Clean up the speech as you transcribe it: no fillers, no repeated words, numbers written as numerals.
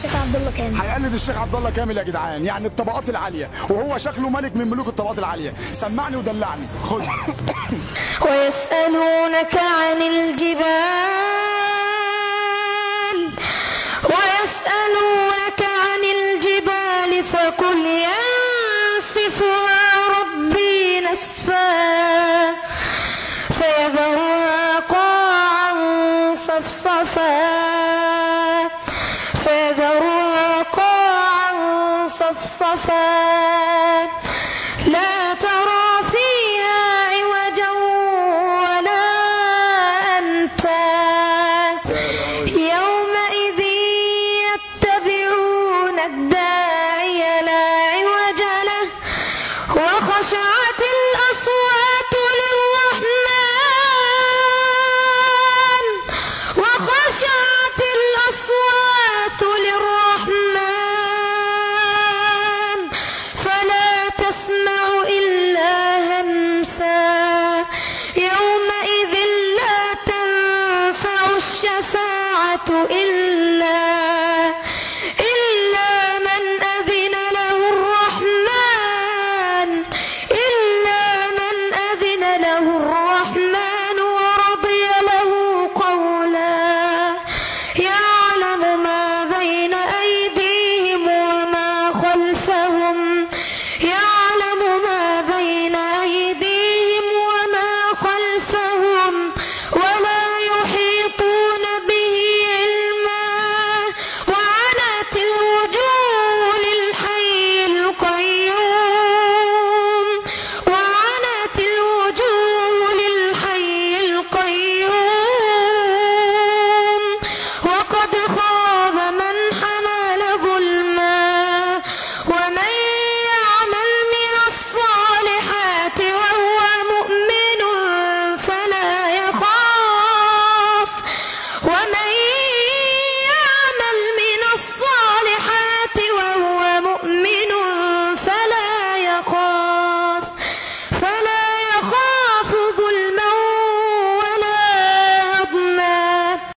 الشيخ عبد الله كامل. هيقلد الشيخ عبد الله كامل يا جدعان، يعني الطبقات العاليه، وهو شكله ملك من ملوك الطبقات العاليه. سمعني ودلعني، خد. ويسألونك عن الجبال فقل ينسفها ربي نسفا فيذرها قاعا صفصفا لا